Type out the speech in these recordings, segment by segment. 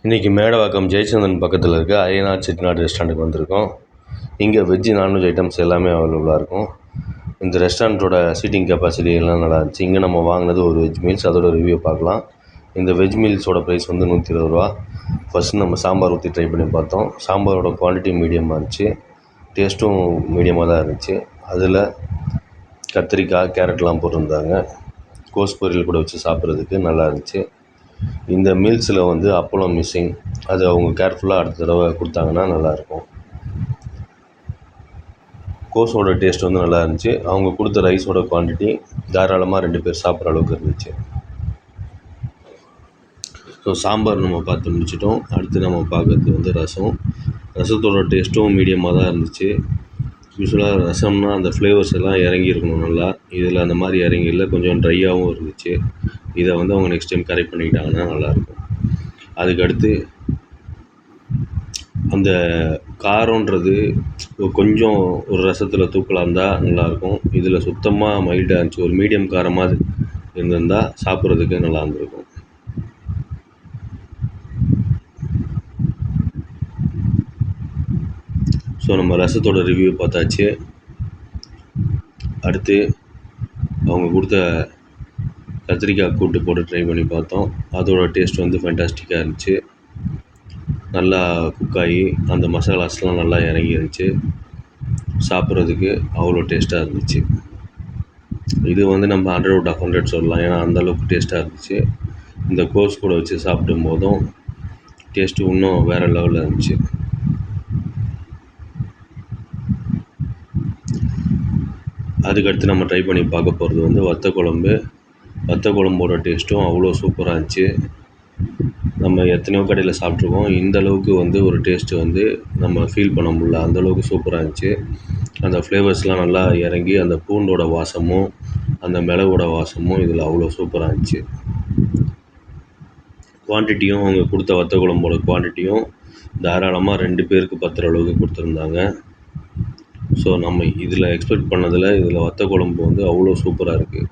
இன்றைக்கி மேடவாக்கம் ஜெயச்சந்திரன் பக்கத்தில் இருக்க ஐயனார் செட்டிநாடு ரெஸ்டாரண்ட்டுக்கு வந்திருக்கோம். இங்கே வெஜ்ஜு நான்வெஜ் ஐட்டம்ஸ் எல்லாமே அவைலபிளாக இருக்கும். இந்த ரெஸ்டாரண்ட்டோட சீட்டிங் கெப்பாசிட்டி எல்லாம் நல்லா இருந்துச்சு. இங்கே நம்ம வாங்கினது ஒரு வெஜ் மீல்ஸ், அதோட ரிவ்யூ பார்க்கலாம். இந்த வெஜ் மீல்ஸோட ப்ரைஸ் வந்து 120 ரூபா. ஃபஸ்ட்டு நம்ம சாம்பார் ஊற்றி ட்ரை பண்ணி பார்த்தோம். சாம்பாரோட குவான்டிட்டி மீடியமாக இருந்துச்சு, டேஸ்ட்டும் மீடியமாக தான் இருந்துச்சு. அதில் கத்திரிக்காய், கேரட்லாம் போட்டிருந்தாங்க. கோஸ் பொரியல் கூட வச்சு சாப்பிட்றதுக்கு நல்லா இருந்துச்சு. இந்த மீல்ஸில் வந்து அப்பளம் மிஸ்ஸிங், அது அவங்க கேர்ஃபுல்லாக அடுத்த தடவை கொடுத்தாங்கன்னா நல்லாயிருக்கும். கோஸோட டேஸ்ட் வந்து நல்லா இருந்துச்சு. அவங்க கொடுத்த ரைஸோட குவான்டிட்டி தாராளமாக 2 பேர் சாப்பிட்ற அளவுக்கு இருந்துச்சு. ஸோ சாம்பார் நம்ம பார்த்து முடிச்சிட்டோம். அடுத்து நம்ம பார்க்குறது வந்து ரசம். ரசத்தோட டேஸ்ட்டும் மீடியமாக தான் இருந்துச்சு. யூஸ்வலாக ரசம்னா அந்த ஃப்ளேவர்ஸ் எல்லாம் இறங்கியிருக்கணும் நல்லா. இதில் அந்த மாதிரி இறங்கில, கொஞ்சம் ட்ரையாகவும் இருந்துச்சு. இதை வந்து அவங்க நெக்ஸ்ட் டைம் கரெக்ட் பண்ணிக்கிட்டாங்கன்னா நல்லாயிருக்கும். அதுக்கடுத்து அந்த காரன்றது கொஞ்சம் ஒரு ரசத்தில் தூக்கலாக இருந்தால் நல்லாயிருக்கும். இதில் சுத்தமாக மைல்டாக இருந்துச்சு. ஒரு மீடியம் காரமாக இருந்திருந்தால் சாப்பிட்றதுக்கு நல்லா இருந்திருக்கும். ஸோ நம்ம ரசத்தோட ரிவ்யூ பார்த்தாச்சு. அடுத்து அவங்க கொடுத்த கத்திரிக்காய் கூட்டு போட்டு ட்ரை பண்ணி பார்த்தோம். அதோட டேஸ்ட் வந்து ஃபேண்டாஸ்டிக்காக இருந்துச்சு. நல்லா குக்காகி அந்த மசாலாஸ்லாம் நல்லா இறங்கி இருந்துச்சு. சாப்பிட்றதுக்கு அவ்வளோ டேஸ்ட்டாக இருந்துச்சு. இது வந்து நம்ம 100 அவுட் ஆஃப் 100 சொல்லலாம். ஏன்னா அந்தளவுக்கு டேஸ்ட்டாக இருந்துச்சு. இந்த கோஸ் கூட வச்சு சாப்பிடும் போதும் டேஸ்ட்டு இன்னும் வேறு லெவலில் இருந்துச்சு. அதுக்கடுத்து நம்ம ட்ரை பண்ணி பார்க்க போகிறது வந்து வத்த குழம்பு. வத்த குழம்போட டேஸ்ட்டும் அவ்வளோ சூப்பராக இருந்துச்சு. நம்ம எத்தனையோ கடையில் சாப்பிட்ருக்கோம். இந்த அளவுக்கு வந்து ஒரு டேஸ்ட்டு வந்து நம்ம ஃபீல் பண்ண முடியல. அந்தளவுக்கு சூப்பராக இருந்துச்சு. அந்த ஃப்ளேவர்ஸ்லாம் நல்லா இறங்கி, அந்த பூண்டோட வாசமும் அந்த மிளகோட வாசமும் இதில் அவ்வளோ சூப்பராக இருந்துச்சு. குவான்டிட்டியும் அவங்க கொடுத்த வத்த குழம்போட குவான்டிட்டியும் தாராளமாக 2 பேருக்கு பத்துற அளவுக்கு கொடுத்துருந்தாங்க. ஸோ நம்ம இதில் எக்ஸ்பெக்ட் பண்ணதில் இதில் வத்த குழம்பு வந்து அவ்வளோ சூப்பராக இருக்குது.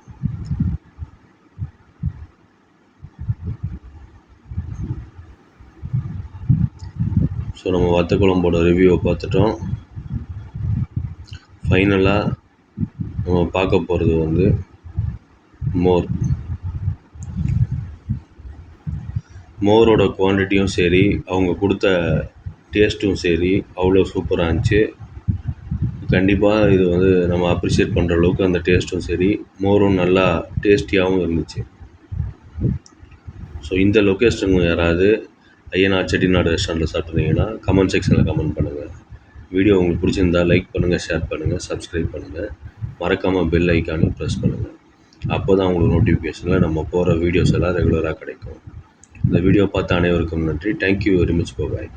ஸோ நம்ம வத்த குழம்போட ரிவ்யூவை பார்த்துட்டோம். ஃபைனலாக நம்ம பார்க்க போகிறது வந்து மோர். மோரோட குவான்டிட்டியும் சரி, அவங்க கொடுத்த டேஸ்ட்டும் சரி அவ்வளோ சூப்பராக இருந்துச்சு. கண்டிப்பாக இது வந்து நம்ம அப்ரிஷியேட் பண்ணுற அளவுக்கு அந்த டேஸ்ட்டும் சரி, மோரும் நல்லா டேஸ்டியாகவும் இருந்துச்சு. ஸோ இந்த லொக்கேஷன் யாராவது ஐயனார் செட்டிநாடு ரெஸ்டாரண்ட்டில் சாப்பிட்ருந்தீங்கன்னா கமெண்ட் செக்ஷனில் கமெண்ட் பண்ணுங்கள். வீடியோ உங்களுக்கு பிடிச்சிருந்தா லைக் பண்ணுங்கள், ஷேர் பண்ணுங்கள், சப்ஸ்கிரைப் பண்ணுங்கள். மறக்காமல் பெல் ஐக்கானையும் ப்ரெஸ் பண்ணுங்கள். அப்போ தான் உங்களுக்கு நோட்டிஃபிகேஷனில் நம்ம போகிற வீடியோஸ் எல்லாம் ரெகுலராக கிடைக்கும். இந்த வீடியோ பார்த்த அனைவருக்கும் நன்றி. Thank you very much. பாய்.